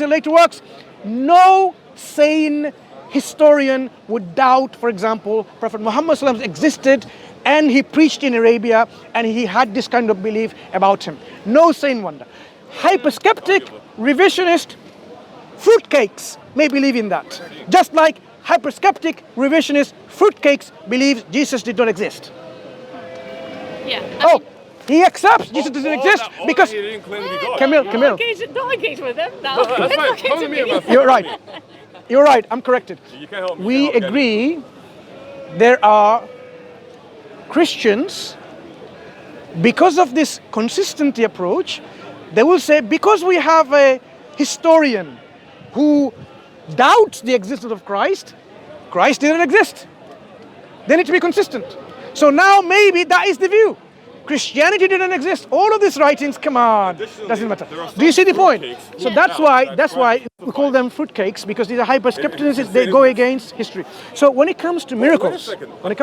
and later works, no sane historian would doubt, for example, Prophet Muhammad ﷺ existed and he preached in Arabia and he had this kind of belief about him. No sane wonder. Hyperskeptic, revisionist, fruitcakes may believe in that. Just like hyperskeptic, revisionist, fruitcakes believe Jesus did not exist. Yeah. He accepts Jesus doesn't exist because he didn't claim to be God. Camille. Don't engage with him now. That's fine. Come to me about You're right. You're right. I'm corrected. You can't help me. We agree there are Christians, because of this consistency approach, they will say, because we have a historian who doubts the existence of Christ, Christ didn't exist. They need to be consistent. So now maybe that is the view. Christianity didn't exist. All of these writings, come on, doesn't matter. Do you see the point? So that's why we call them fruitcakes, because these are hyper-skepticism. They go against history. So when it comes to miracles, what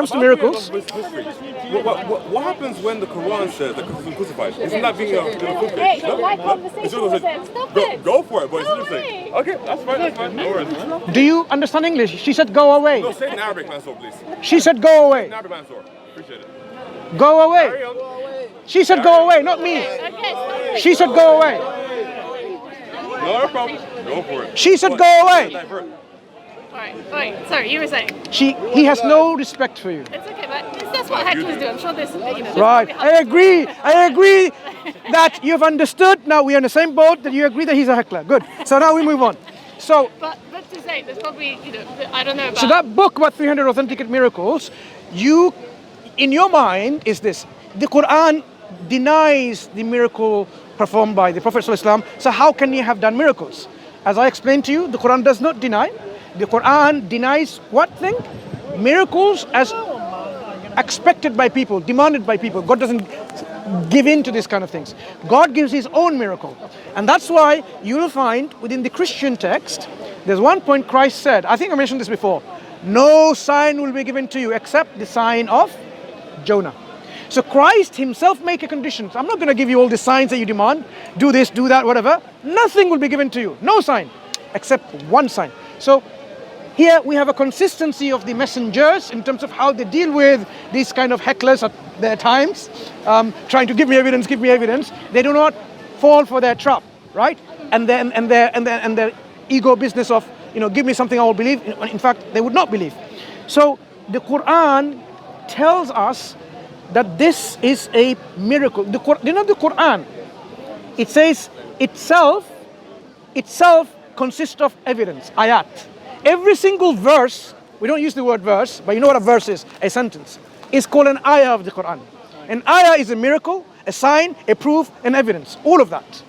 happens when the Quran says that Christ is crucified? Isn't that being a fruitcake? My conversation with him. Stop it. Go for it, but it's interesting. Okay, that's fine. No worries. Do you understand English? She said go away. No, say it in Arabic, Mansur, please. She said go away. In Arabic, Mansur. Appreciate it. Go away. She said go away, not me. She said go away. No problem. Go for it. She said go away. Alright, sorry, you were saying. He has no respect for you. It's okay, but that's what Hecklers do. I'm sure this, Right, I agree that you've understood. Now we're on the same boat, that you agree that he's a heckler. Good. So now we move on. So, but to say, there's probably, I don't know about... So that book about 300 authenticate miracles, in your mind is this: the Quran denies the miracle performed by the Prophet ﷺ, so how can he have done miracles? As I explained to you, the Quran does not deny. The Quran denies what thing? Miracles as expected by people, demanded by people. God doesn't give in to these kind of things. God gives his own miracle. And that's why you will find within the Christian text, there's one point Christ said, I think I mentioned this before, no sign will be given to you except the sign of Jonah. So Christ himself make a condition. So I'm not going to give you all the signs that you demand. Do this, do that, whatever. Nothing will be given to you. No sign, except one sign. So here we have a consistency of the messengers in terms of how they deal with these kind of hecklers at their times, trying to give me evidence. They do not fall for their trap, right? And their ego business of, give me something I will believe. In fact, they would not believe. So the Quran tells us that this is a miracle. The Quran, it says itself consists of evidence, ayat. Every single verse, we don't use the word verse, but you know what a verse is, a sentence, is called an ayah of the Quran. An ayah is a miracle, a sign, a proof, an evidence, all of that.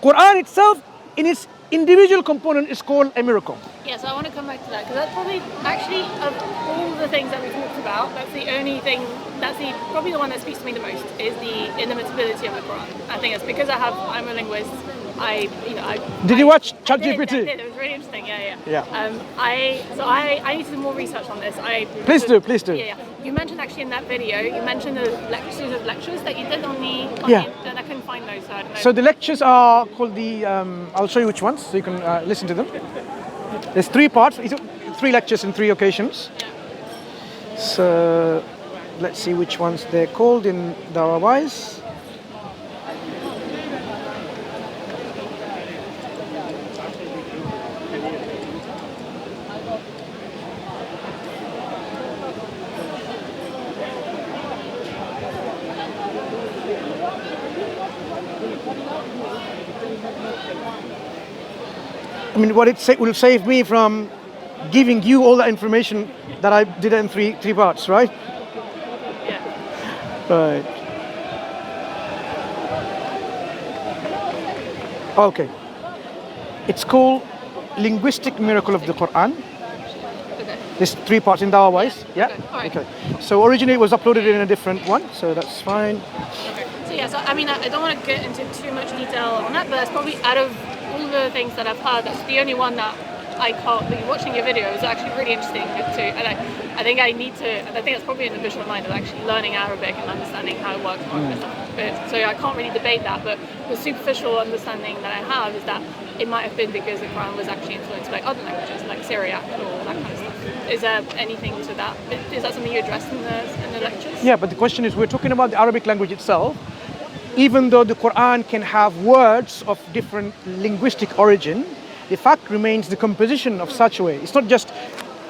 Quran itself, in its individual component, is called a miracle. Yeah, so I want to come back to that, because that's probably, actually, of all the things that we talked about, that's the only thing, probably the one that speaks to me the most, is the inimitability of the Quran. I think it's because I'm a linguist. Did you watch ChatGPT? I did. It was really interesting. Yeah. I need to do more research on this. Please do. Yeah. You mentioned actually in that video, the lectures that you did on the and I couldn't find those, so I don't know. So the lectures are called I'll show you which ones, so you can listen to them. There's 3 parts, 3 lectures in 3 occasions. Yeah. So let's see which ones they're called in DawahWise. I mean, what it will save me from giving you all the information that I did in three parts, right? Yeah. Right. Okay. It's called Linguistic Miracle of the Quran. Okay. There's 3 parts in DawahWise. Yeah? Okay. All right. Okay. So originally it was uploaded in a different one, so that's fine. Okay. So I don't want to get into too much detail on that, but that's probably out of all the things that I've heard, that's the only one that I can't. Watching your video is actually really interesting too, and I think that's probably in the vision of mind of actually learning Arabic and understanding how it works. So I can't really debate that, but the superficial understanding that I have is that it might have been because the Quran was actually influenced by other languages like Syriac or that kind of stuff. Is there anything to that? Is that something you addressed in the lectures? Yeah, but the question is, we're talking about the Arabic language itself. Even though the Quran can have words of different linguistic origin, the fact remains the composition of such a way. It's not just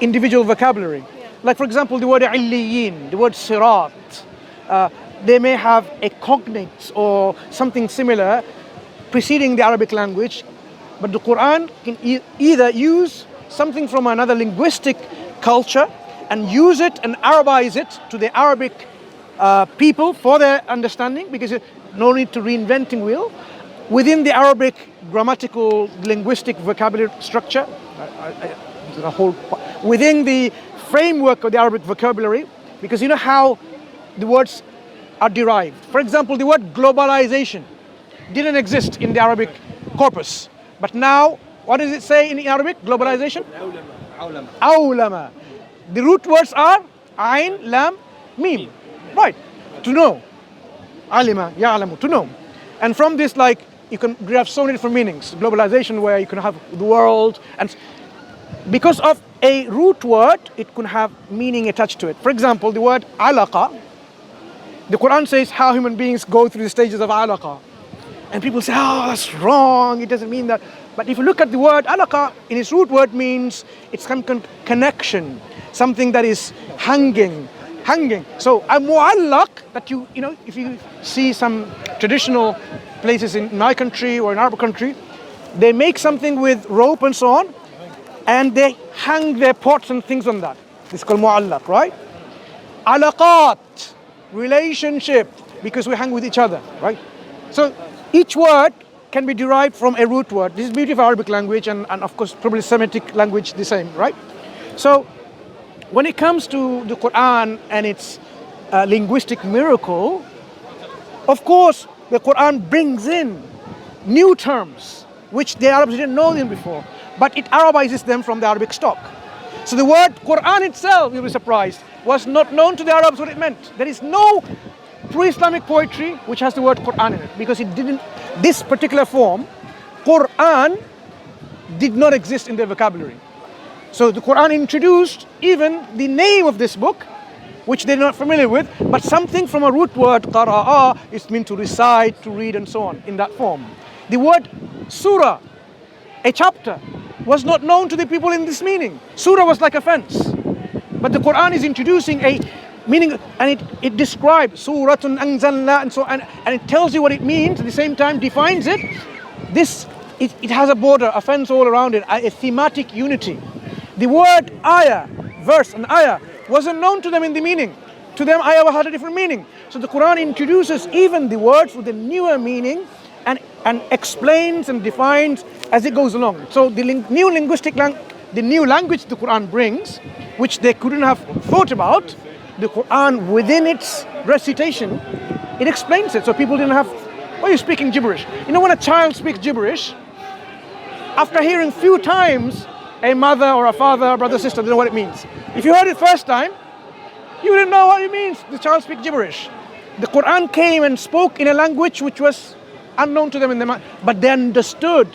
individual vocabulary. Yeah. Like, for example, the word illiyin, the word sirat, they may have a cognate or something similar preceding the Arabic language, but the Quran can either use something from another linguistic culture and use it and Arabize it to the Arabic people for their understanding, because no need to reinventing wheel. Within the Arabic grammatical linguistic vocabulary structure, within the framework of the Arabic vocabulary, because you know how the words are derived. For example, the word globalization didn't exist in the Arabic corpus, but now, what does it say in Arabic? Globalization? Awlama. The root words are ayn, lam, mim. Right, to know. Alima, ya'lamu, to know. And from this, like, you can have so many different meanings. Globalization, where you can have the world, and because of a root word, it can have meaning attached to it. For example, the word alaqa, the Quran says how human beings go through the stages of alaqa. And people say, oh, that's wrong, it doesn't mean that. But if you look at the word alaqa, in its root word means it's some connection, something that is hanging. So a mu'allaq, that you know, if you see some traditional places in my country or in Arab country, they make something with rope and so on, and they hang their pots and things on that. This is called mu'allaq, right? Alaqat, relationship, because we hang with each other, right? So each word can be derived from a root word. This is beauty of Arabic language, and of course probably Semitic language the same, right? So when it comes to the Quran and its linguistic miracle, of course the Quran brings in new terms which the Arabs didn't know them before, but it Arabizes them from the Arabic stock. So the word Quran itself, you'll be surprised, was not known to the Arabs what it meant. There is no pre-Islamic poetry which has the word Quran in it, because it didn't, this particular form, Quran, did not exist in their vocabulary. So the Quran introduced even the name of this book, which they're not familiar with, but something from a root word, qara'a, is meant to recite, to read, and so on, in that form. The word surah, a chapter, was not known to the people in this meaning. Surah was like a fence. But the Quran is introducing a meaning, and it describes suratun anzalna, and so on, and it tells you what it means, at the same time defines it. It has a border, a fence all around it, a thematic unity. The word ayah, verse, and ayah wasn't known to them in the meaning. To them, ayah had a different meaning. So the Quran introduces even the words with a newer meaning, and explains and defines as it goes along. So the new language the Quran brings, which they couldn't have thought about, the Quran within its recitation, it explains it. So people didn't have, why are you speaking gibberish? You know, when a child speaks gibberish, after hearing few times, a mother or a father, a brother, sister, they know what it means. If you heard it first time, you didn't know what it means. The child speaks gibberish. The Quran came and spoke in a language which was unknown to them in the mind, but they understood.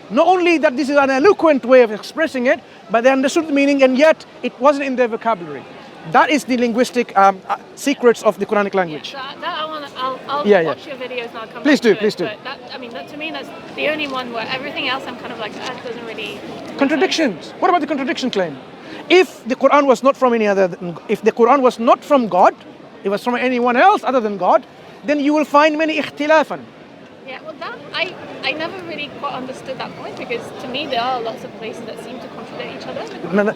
Not only that this is an eloquent way of expressing it, but they understood the meaning, and yet it wasn't in their vocabulary. That is the linguistic secrets of the Quranic language. Yeah, I'll watch your videos and I'll come Please back do. to it. But to me, that's the only one where everything else I'm kind of like, that doesn't really... Contradictions. What about the contradiction claim? If the Quran was not from if the Quran was not from God, it was from anyone else other than God, then you will find many ikhtilafan. Yeah, well, that I never really quite understood that point, because to me there are lots of places that seem to contradict each other.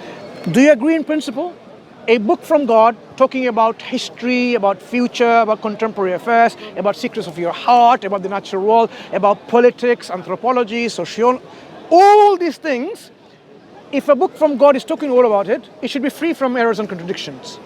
Do you agree in principle? A book from God talking about history, about future, about contemporary affairs, about secrets of your heart, about the natural world, about politics, anthropology, sociology, all these things, if a book from God is talking all about it, it should be free from errors and contradictions.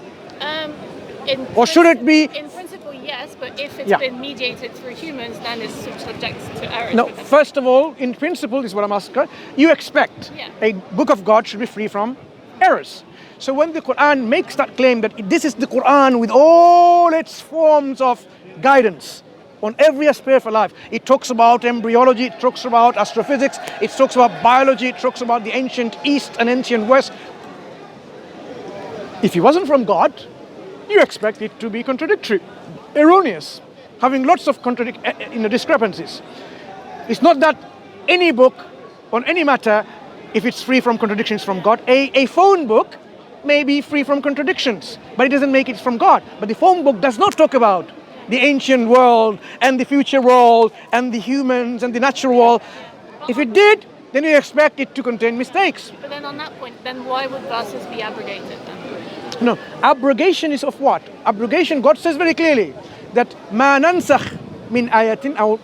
Or should it be? In principle, yes, but if it's been mediated through humans, then it's subject to errors. No, first of all, in principle, this is what I'm asking, you expect a book of God should be free from errors. So when the Quran makes that claim that this is the Quran with all its forms of guidance, on every aspect of life. It talks about embryology, it talks about astrophysics, it talks about biology, it talks about the ancient East and ancient West. If it wasn't from God, you expect it to be contradictory, erroneous, having lots of discrepancies. It's not that any book on any matter, if it's free from contradictions from God, a phone book may be free from contradictions, but it doesn't make it from God. But the phone book does not talk about the ancient world and the future world and the humans and the natural world. If it did, then you expect it to contain mistakes. But then on that point, then why would verses be abrogated then? No, abrogation is of what? Abrogation, God says very clearly that ma nansakh min ayatin aw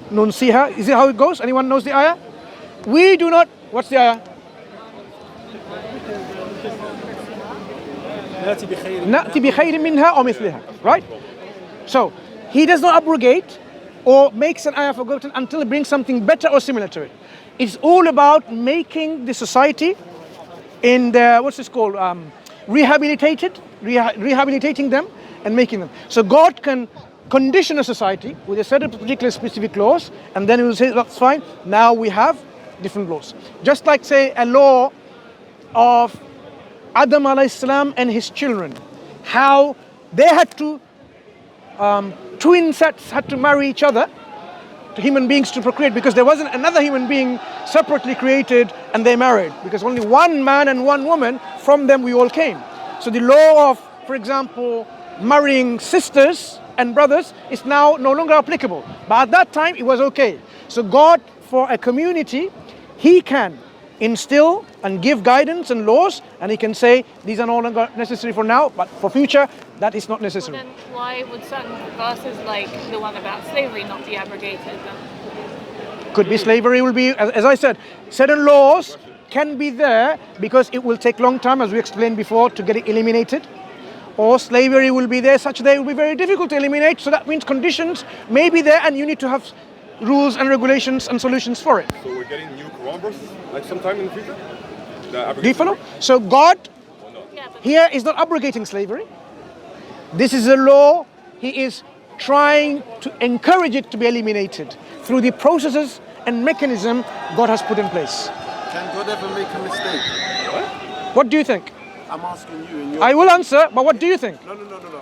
nunsiha. Is it how it goes? Anyone knows the ayah? We do not. What's the ayah? Na'ti bi khayrin minha aw mithliha. Right? So he does not abrogate or makes an ayah forgotten until he brings something better or similar to it. It's all about making the society in the, what's this called? Rehabilitating them and making them. So God can condition a society with a set of particular specific laws, and then he will say, that's fine, now we have different laws. Just like, say, a law of Adam alayhi salam and his children, how they had to, twin sets had to marry each other, to human beings to procreate, because there wasn't another human being separately created and they married, because only one man and one woman, from them we all came. So the law of, for example, marrying sisters and brothers is now no longer applicable. But at that time it was okay. So God, for a community, he can instill and give guidance and laws, and he can say these are no longer necessary for now, but for future that is not necessary. Well, then why would certain verses like the one about slavery not be abrogated then? Could be slavery will be, as I said, certain laws can be there because it will take long time, as we explained before, to get it eliminated. Or slavery will be there such that it will be very difficult to eliminate, so that means conditions may be there and you need to have rules and regulations and solutions for it. So we're getting new Quran verses like sometime in the future? Do you follow? So God Yeah, but here is not abrogating slavery. This is a law. He is trying to encourage it to be eliminated through the processes and mechanism God has put in place. Can God ever make a mistake? What do you think? I'm asking you in your... I will answer, but what do you think? No.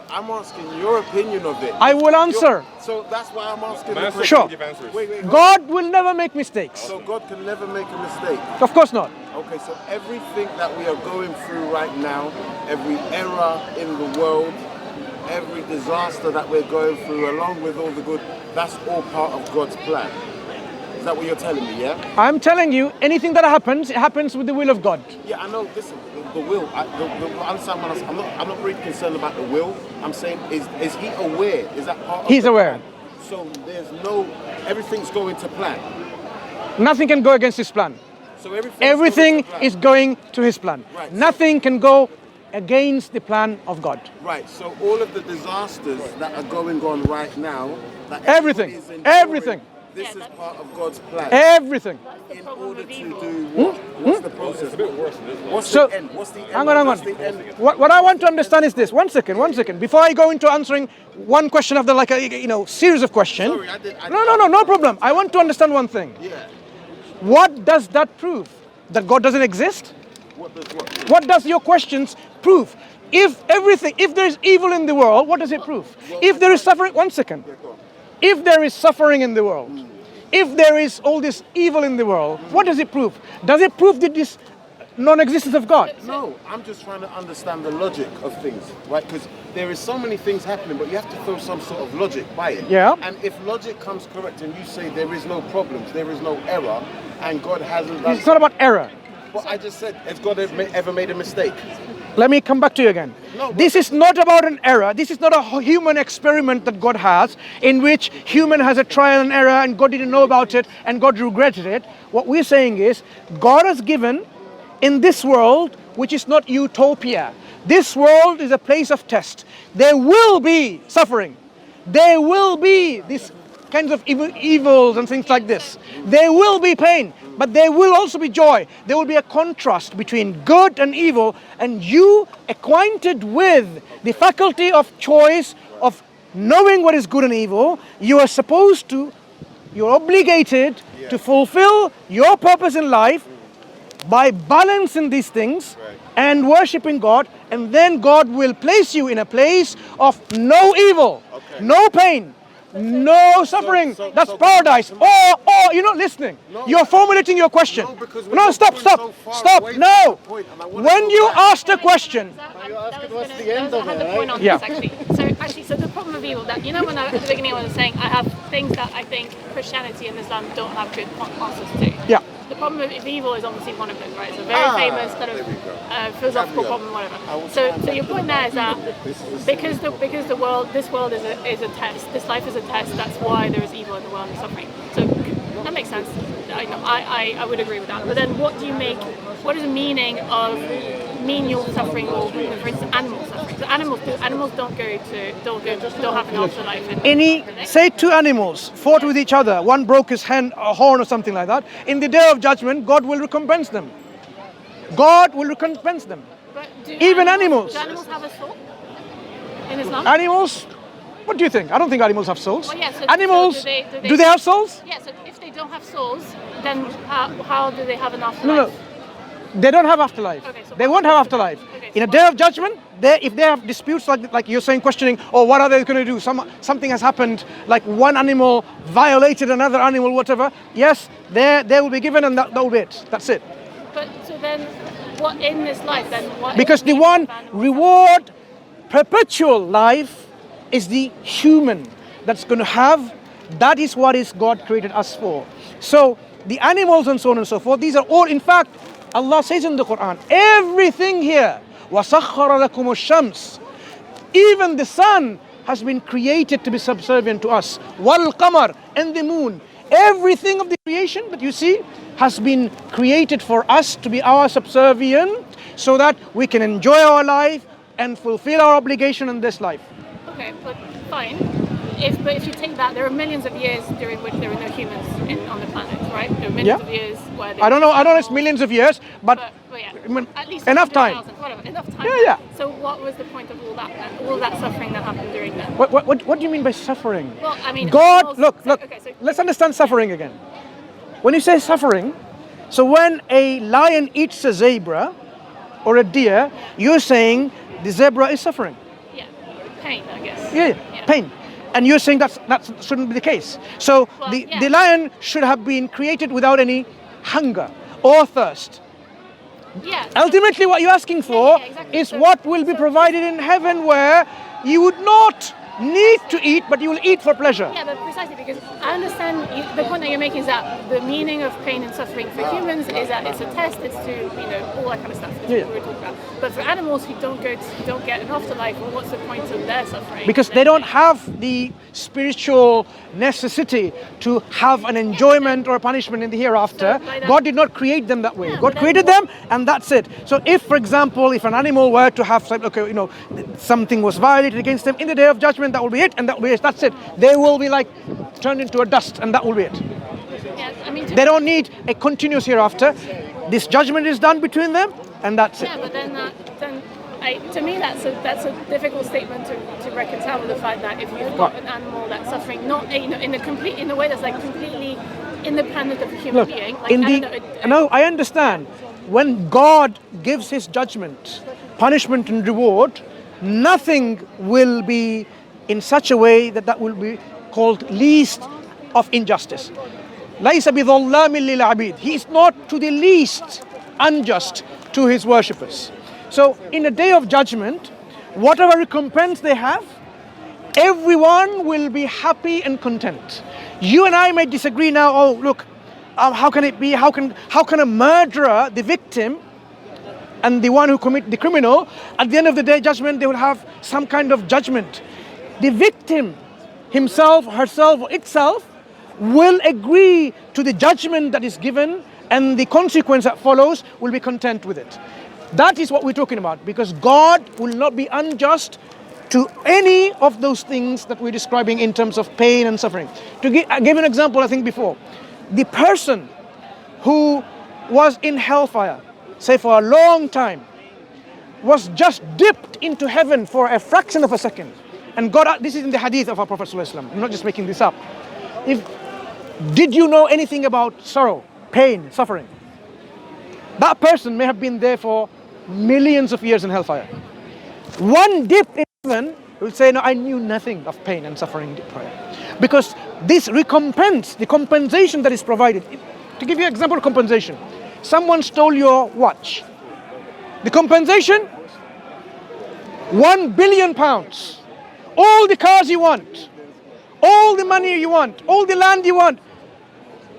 I'm asking your opinion of it. I will answer. So that's why I'm asking the Mansur question. Sure. give answers. Wait. God will never make mistakes. So God can never make a mistake. Of course not. Okay, so everything that we are going through right now, every error in the world, every disaster that we're going through, along with all the good, that's all part of God's plan. Is that what you're telling me, yeah? I'm telling you, anything that happens, it happens with the will of God. Yeah, I know. Listen, the will. Understand what I'm not really concerned about the will. I'm saying, is he aware? Is that part of He's the aware. plan? So there's no, everything's going to plan. Nothing can go against his plan. So Everything is going to his plan. Right. Nothing can go against the plan of God. Right. So all of the disasters that are going on right now, that Everything. everybody is enduring, Everything. This is part of God's plan. Everything. In order to do what? What's the process? It's a bit worse than this. What's So- the end? What's the end? Hang on. What's the end? What I want to understand is this. One second. Before I go into answering one question after like a series of questions. Sorry, No problem. I want to understand one thing. Yeah. What does that prove? That God doesn't exist? What does what? What does your questions prove? If there is evil in the world, what does it prove? If there is suffering, one second. Yeah, go on. If there is suffering in the world, if there is all this evil in the world, what does it prove? Does it prove that this non-existence of God? No, I'm just trying to understand the logic of things, right? Because there is so many things happening, but you have to throw some sort of logic by it. Yeah. And if logic comes correct and you say there is no problems, there is no error, and God hasn't done... It's not about error. What I just said, has God ever made a mistake? Let me come back to you again. No, but- This is not about an error. This is not a human experiment that God has, in which human has a trial and error and God didn't know about it and God regretted it. What we're saying is God has given in this world, which is not utopia. This world is a place of test. There will be suffering. There will be these kinds of evils and things like this. There will be pain, but there will also be joy. There will be a contrast between good and evil, and you acquainted with the faculty of choice, of knowing what is good and evil, you're obligated to fulfill your purpose in life by balancing these things and worshiping God, and then God will place you in a place of no evil, no pain, no suffering. That's paradise. Or you're not listening. You're formulating your question. No, stop. No. When you asked a question, So the problem of evil, that when at the beginning when I was saying I have things that I think Christianity and Islam don't have good answers to. Yeah. The problem of evil is obviously one of them, right? It's a very famous kind of philosophical problem, whatever. So your point there is that because this world is a test, this life is a test. That's why there is evil in the world and suffering. So that makes sense. I would agree with that. But then, what does the meaning of menial suffering, or for instance, animal suffering? So animals don't have an afterlife. Say two animals fought with each other. One broke his horn or something like that. In the day of judgment, God will recompense them. God will recompense them. But Even animals. Do animals have a soul in Islam? Animals. What do you think? I don't think animals have souls. Well, yeah, so animals. So do they have souls? Yeah. So if they don't have souls, then how do they have an afterlife? No. They don't have afterlife. Okay, so they won't have afterlife. Okay, in a day of judgment, if they have disputes like you're saying, questioning, or what are they going to do? Something has happened, like one animal violated another animal, whatever. Yes, they will be given, and that will be it. That's it. But so then, what in this life then? Because the one reward, perpetual life, is the human that's going to have. That is what God created us for. So the animals and so on and so forth, these are all, in fact, Allah says in the Quran, everything here, وَسَخَّرَ لَكُمُ الشَّمْسِ, even the sun has been created to be subservient to us. وَالْقَمَرِ, and the moon. Everything of the creation that you see has been created for us to be our subservient, so that we can enjoy our life and fulfill our obligation in this life. Okay, but fine. But if you take that, there are millions of years during which there are no humans on the planet, right? There are millions of years where I don't know it's millions of years, but yeah. At least enough time. Whatever, enough time. Yeah. So what was the point of all that suffering that happened during that? What do you mean by suffering? Well, I mean, God, look. Okay, so let's understand suffering again. When you say suffering, so when a lion eats a zebra or a deer, you're saying the zebra is suffering. Yeah, pain, I guess. Yeah. Pain. And you're saying that shouldn't be the case. So the lion should have been created without any hunger or thirst. Yeah. Ultimately, what you're asking for exactly. is what will be provided in heaven, where you would not need to eat, but you will eat for pleasure. Yeah, but precisely because I understand the point that you're making is that the meaning of pain and suffering for humans is that it's a test, it's to all that kind of stuff. That's what we're talking about. But for animals who don't get an afterlife, well, what's the point of their suffering? Because they don't have the spiritual necessity to have an enjoyment or a punishment in the hereafter. So God did not create them that way. Yeah, God created them, and that's it. So if, for example, if an animal were to have something was violated against them in the day of judgment, that will be it, and that will be it. That's it. They will be like turned into a dust, and that will be it. Yeah, I mean, they don't need a continuous hereafter. This judgment is done between them, and that's it. Yeah, but to me that's a difficult statement to reconcile with the fact that if you've got an animal that's suffering, not in a way that's like completely independent of a human being. I understand. When God gives His judgment, punishment and reward, nothing will be in such a way that will be called least of injustice. لَيْسَ بِظَلَّامٍ لِلْعَبِيدِ. He is not to the least unjust to His worshippers. So in a day of judgment, whatever recompense they have, everyone will be happy and content. You and I may disagree now. Oh, look, how can it be? How can a murderer, the victim, and the one who commit the criminal, at the end of the day judgment, they will have some kind of judgment. The victim himself, herself, or itself will agree to the judgment that is given, and the consequence that follows will be content with it. That is what we're talking about, because God will not be unjust to any of those things that we're describing in terms of pain and suffering. I gave an example, I think, before. The person who was in hellfire, say for a long time, was just dipped into heaven for a fraction of a second. And God, this is in the hadith of our Prophet ﷺ. I'm not just making this up. Did you know anything about sorrow, pain, suffering? That person may have been there for millions of years in hellfire. One dip in heaven will say, no, I knew nothing of pain and suffering. Because this recompense, the compensation that is provided, to give you an example of compensation, someone stole your watch. The compensation, £1 billion. All the cars you want, all the money you want, all the land you want.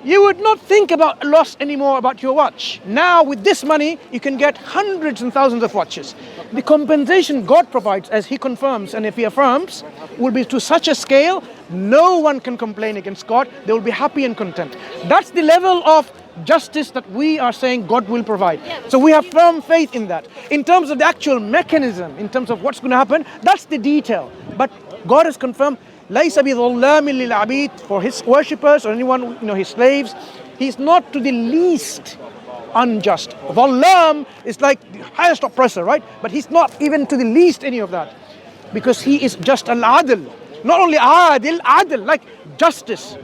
You would not think about loss anymore about your watch. Now with this money, you can get hundreds and thousands of watches. The compensation God provides, as He confirms and if He affirms, will be to such a scale, no one can complain against God. They will be happy and content. That's the level of justice that we are saying God will provide. So we have firm faith in that. In terms of the actual mechanism, in terms of what's going to happen, that's the detail. But God has confirmed, لَيْسَ بِظَلَّامٍ لِلْعَبِيدِ, for His worshippers or anyone, His slaves, He's not to the least unjust. Dhallam is like the highest oppressor, right? But He's not even to the least any of that. Because He is just al-adil. Not only adil, like justice.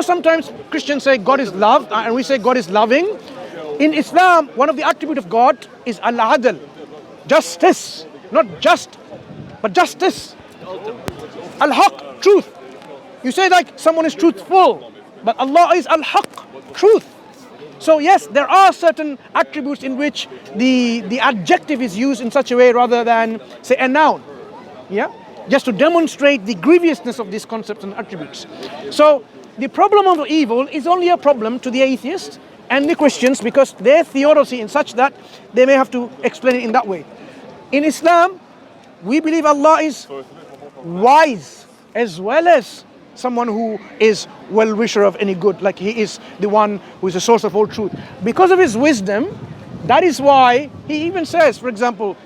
Sometimes Christians say God is love, and we say God is loving. In Islam, one of the attributes of God is al-adil. Justice. Not just, but justice. Al-haq, truth. You say like someone is truthful, but Allah is al-haq, truth. So yes, there are certain attributes in which the adjective is used in such a way rather than say a noun. Yeah? Just to demonstrate the grievousness of these concepts and attributes. So the problem of evil is only a problem to the atheists and the Christians because their theodicy is such that they may have to explain it in that way. In Islam, we believe Allah is wise as well as someone who is well-wisher of any good, like He is the one who is the source of all truth. Because of His wisdom, that is why He even says, for example,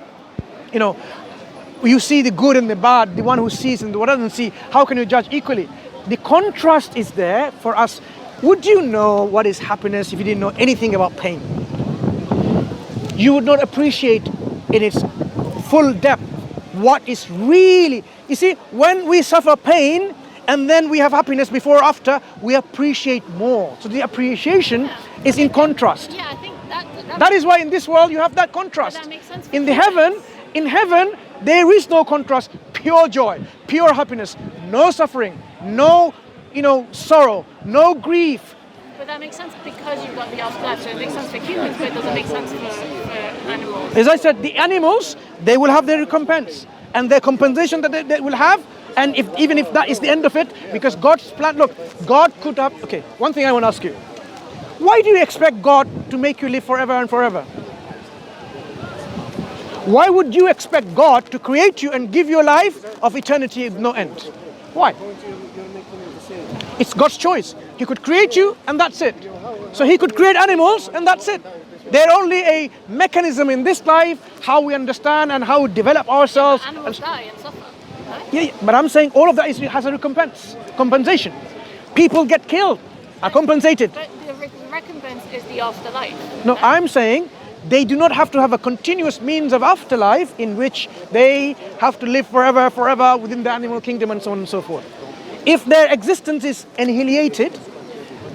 you see the good and the bad, the one who sees and the one who doesn't see, how can you judge equally? The contrast is there for us. Would you know what is happiness if you didn't know anything about pain? You would not appreciate in its full depth what is really. You see, when we suffer pain and then we have happiness before or after, we appreciate more. So the appreciation is in contrast. Yeah, I think that is why in this world you have that contrast. That makes sense. In heaven, there is no contrast, pure joy, pure happiness, no suffering, no, sorrow, no grief. But that makes sense because you've got the afterlife, so it makes sense for humans, but it doesn't make sense for animals. As I said, the animals, they will have their recompense and their compensation that they will have, and even if that is the end of it, because God's plan, look, God could have, okay, one thing I want to ask you. Why do you expect God to make you live forever and forever? Why would you expect God to create you and give you a life of eternity with no end? Why? It's God's choice. He could create you and that's it. So He could create animals and that's it. They're only a mechanism in this life, how we understand and how we develop ourselves. Animals die and suffer. Right? Yeah, but I'm saying all of that has a compensation. People get killed, are compensated. But the recompense is the afterlife. No, I'm saying they do not have to have a continuous means of afterlife in which they have to live forever within the animal kingdom and so on and so forth. If their existence is annihilated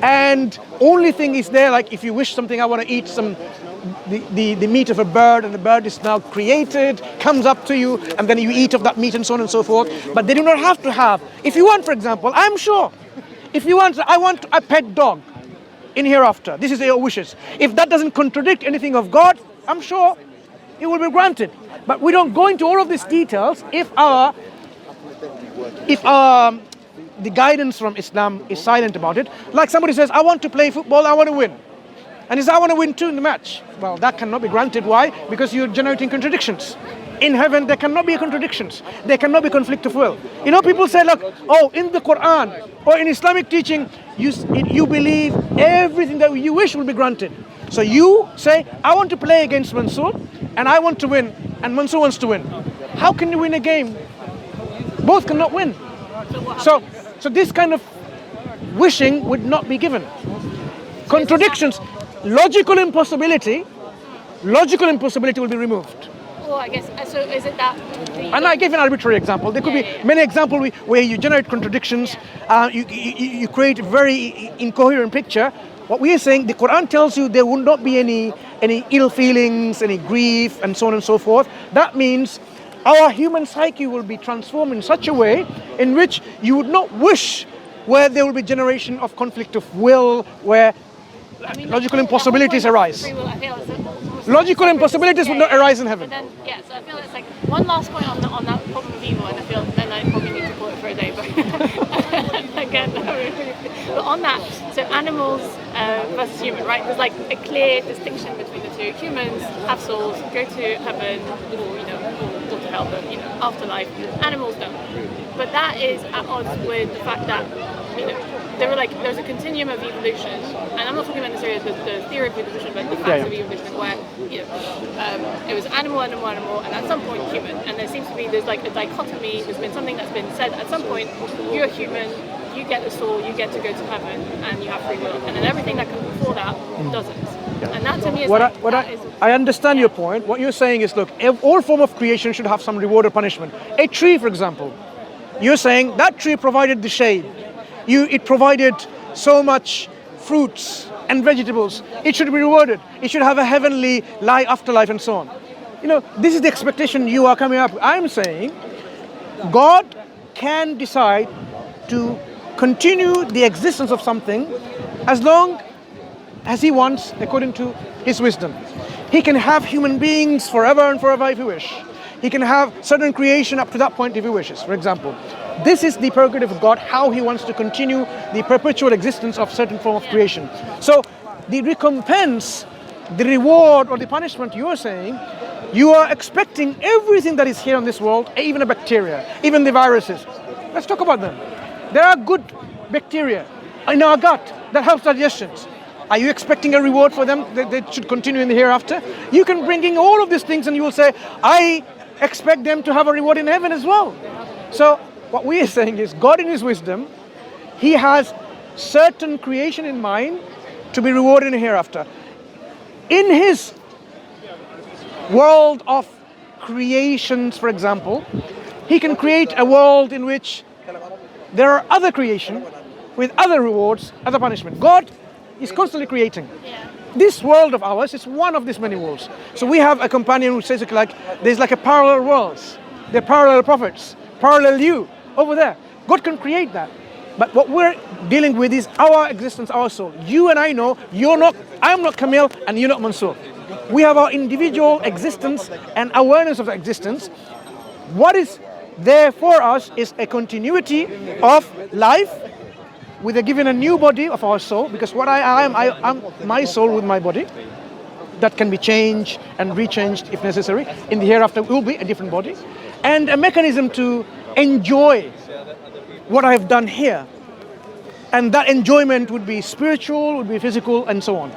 and only thing is there, like if you wish something, I want to eat the meat of a bird, and the bird is now created, comes up to you, and then you eat of that meat and so on and so forth. But they do not have to have. If you want, for example, I'm sure, if you want, I want a pet dog in hereafter. This is your wishes. If that doesn't contradict anything of God, I'm sure it will be granted. But we don't go into all of these details if the guidance from Islam is silent about it. Like somebody says, I want to play football, I want to win. And he says, I want to win too in the match. Well, that cannot be granted. Why? Because you're generating contradictions. In heaven, there cannot be contradictions. There cannot be conflict of will. People say, look, in the Quran or in Islamic teaching, you believe everything that you wish will be granted. So you say, I want to play against Mansur and I want to win and Mansur wants to win. How can you win a game? Both cannot win. So this kind of wishing would not be given. Contradictions, logical impossibility will be removed. Well, I guess, so is it that... And I gave an arbitrary example. There could be many examples where you generate contradictions, you create a very incoherent picture. What we are saying, the Quran tells you there will not be any ill feelings, any grief, and so on and so forth. That means our human psyche will be transformed in such a way in which you would not wish where there will be generation of conflict of will, where logical impossibilities arise. Logical impossibilities would not arise in heaven. But then, so I feel it's like one last point on that problem of evil, and I feel then I probably need to call it for a day. But again, but on that, so animals versus human, right? There's like a clear distinction between the two. Humans have souls, go to heaven, or to hell, but afterlife. Animals don't. But that is at odds with the fact that there's a continuum of evolution, and I'm not talking about necessarily the theory of evolution, but the facts of evolution, where it was animal, and at some point human, and there seems to be there's like a dichotomy. There's been something that's been said at some point. You're human, you get the soul, you get to go to heaven, and you have free will, and then everything that comes before that doesn't. And that to me is I understand your point. What you're saying is, look, all form of creation should have some reward or punishment. A tree, for example, you're saying that tree provided the shade. It provided so much fruits and vegetables. It should be rewarded. It should have a heavenly life, afterlife, and so on. This is the expectation you are coming up with. I'm saying God can decide to continue the existence of something as long as He wants, according to His wisdom. He can have human beings forever and forever if He wish. He can have certain creation up to that point if He wishes, for example. This is the prerogative of God, how He wants to continue the perpetual existence of certain form of creation. So the recompense, the reward or the punishment you are saying, you are expecting everything that is here on this world, even a bacteria, even the viruses. Let's talk about them. There are good bacteria in our gut that helps digestions. Are you expecting a reward for them? They should continue in the hereafter. You can bring in all of these things and you will say, I expect them to have a reward in heaven as well. So what we are saying is God in His wisdom, He has certain creation in mind to be rewarded in the hereafter. In His world of creations, for example, He can create a world in which there are other creation with other rewards, other punishment. God is constantly creating. This world of ours is one of these many worlds. So we have a companion who says there's like a parallel worlds. There are parallel prophets, parallel you over there. God can create that. But what we're dealing with is our existence, our soul. You and I know, I'm not Camille and you're not Mansur. We have our individual existence and awareness of existence. What is there for us is a continuity of life with given a new body of our soul, because what I'm my soul with my body that can be changed and rechanged if necessary. In the hereafter will be a different body, and a mechanism to enjoy what I've done here. And that enjoyment would be spiritual, would be physical, and so on.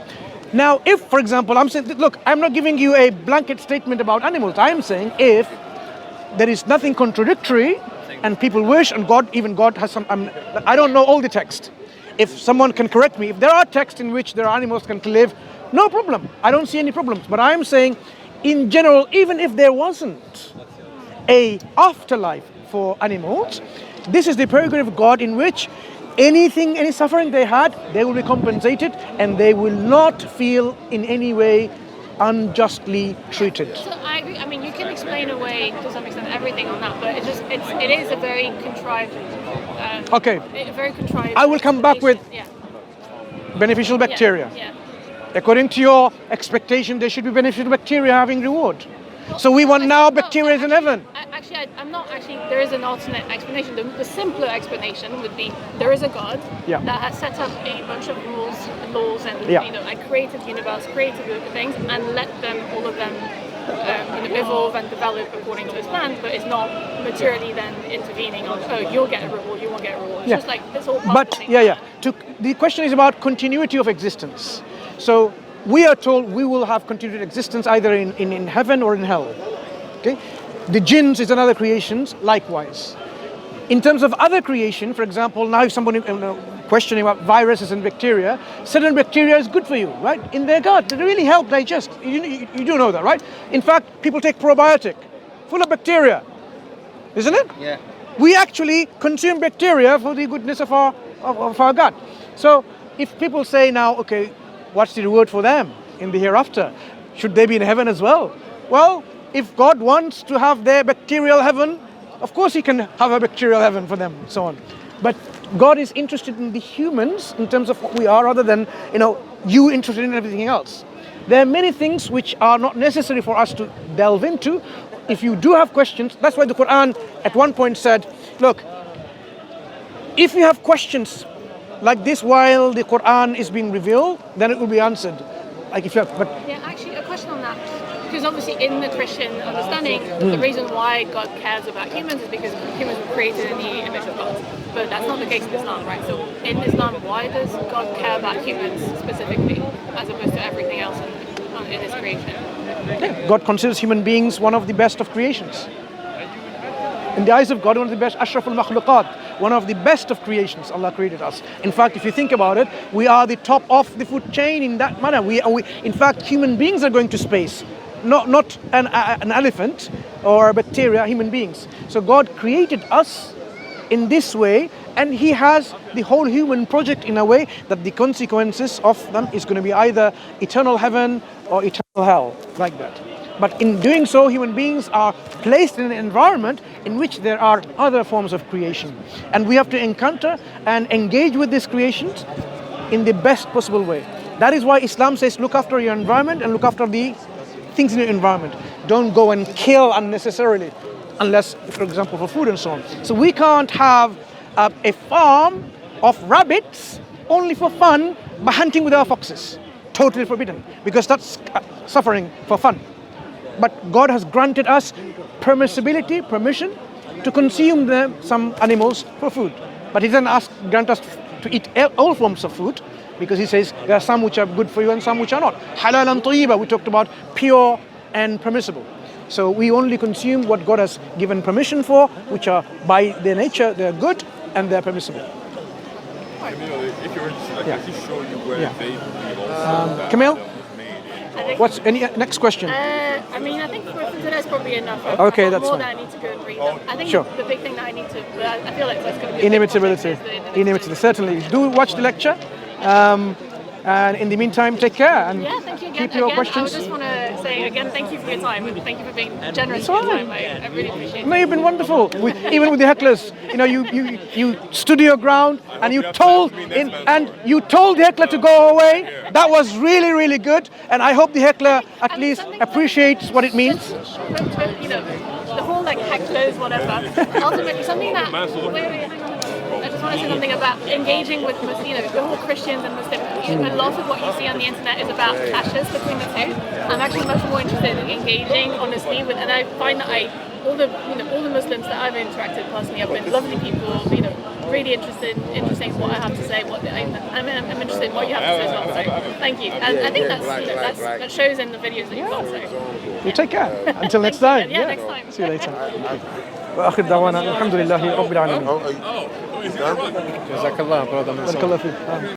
Now, if, for example, I'm saying, look, I'm not giving you a blanket statement about animals. I'm saying if there is nothing contradictory, and people wish, and even God has some, I don't know all the text. If someone can correct me, if there are texts in which there are animals can live, no problem. I don't see any problems. But I'm saying, in general, even if there wasn't a afterlife for animals, this is the prerogative of God in which any suffering they had, they will be compensated, and they will not feel in any way unjustly treated. So I agree. I mean, you can explain away to some extent everything on that, but it is a very contrived. Very contrived. I will come back with beneficial bacteria. According to your expectation, there should be beneficial bacteria having reward. So we want now bacteria in heaven. I'm not actually. There is an alternate explanation. The simpler explanation would be there is a God that has set up a bunch of rules and laws, and I created the universe, created the things, and let them, all of them, evolve and develop according to His plans. But it's not materially then intervening on, you'll get a reward, you won't get a reward. It's just like it's all part of the thing. The question is about continuity of existence. So we are told we will have continued existence either in heaven or in hell. Okay? The jinns is another creation, likewise. In terms of other creation, for example, now if somebody questioning about viruses and bacteria, certain bacteria is good for you, right? In their gut, they really help digest. You do know that, right? In fact, people take probiotic, full of bacteria, isn't it? Yeah. We actually consume bacteria for the goodness of our gut. So if people say now, okay, what's the reward for them in the hereafter? Should they be in heaven as well? Well, if God wants to have their bacterial heaven, of course he can have a bacterial heaven for them, and so on. But God is interested in the humans in terms of what we are, rather than, you interested in everything else. There are many things which are not necessary for us to delve into. If you do have questions, that's why the Quran at one point said, look, if you have questions like this while the Quran is being revealed, then it will be answered. Like if you have, but yeah, actually, a question on that. Because obviously in the Christian understanding, the reason why God cares about humans is because humans were created in the image of God. But that's not the case in Islam, right? So in Islam, why does God care about humans specifically, as opposed to everything else in His creation? yeah, God considers human beings one of the best of creations. In the eyes of God, one of the best, ashraful makhluqat, one of the best of creations. Allah created us. In fact, if you think about it, we are the top of the food chain in that manner. In fact, human beings are going to space. Not an elephant or bacteria, human beings. So God created us in this way, and He has the whole human project in a way that the consequences of them is going to be either eternal heaven or eternal hell, like that. But in doing so, human beings are placed in an environment in which there are other forms of creation. And we have to encounter and engage with these creations in the best possible way. That is why Islam says look after your environment and look after the things in your environment. Don't go and kill unnecessarily, unless, for example, for food and so on. So we can't have a farm of rabbits only for fun by hunting with our foxes. Totally forbidden, because that's suffering for fun. But God has granted us permission to consume some animals for food. But He doesn't grant us to eat all forms of food, because He says there are some which are good for you and some which are not. Halal and tayyiba, we talked about pure and permissible. So we only consume what God has given permission for, which are by their nature, they're good and they're permissible. If you're interested, I can show you where they believe Camille? What's any next question? I mean, I think for today's probably enough. Okay, that's more fine. that I need to go and read them. I think Sure. the big thing that I need to, I feel like that's going to be Inimitability. Inimitability, certainly. Do watch the lecture. And in the meantime, take care and yeah, thank you again. keep your I questions. just want to say again, thank you for your time and thank you for being generous with your time. I really appreciate it. No, you've been wonderful. Even with the hecklers, you stood your ground and you told the heckler to go away. That was really, really good. And I hope the heckler at least appreciates what it means. The whole hecklers, whatever. Ultimately, something that. Wait, hang on. I just want to say something about engaging with the whole Christians and Muslims. A lot of what you see on the internet is about clashes between the two. I'm actually much more interested in engaging honestly with, and I find that all the Muslims that I've interacted personally have been lovely people. Really interesting in what I have to say. I'm interested in what you have to say as well. So thank you. And I think that shows in the videos that you've got. So You take care. Until next time. Yeah, next time. See you later. وآخر دعوانا الحمد لله رب العالمين. Jazak Allah, brother Mansur. بارك الله فيك.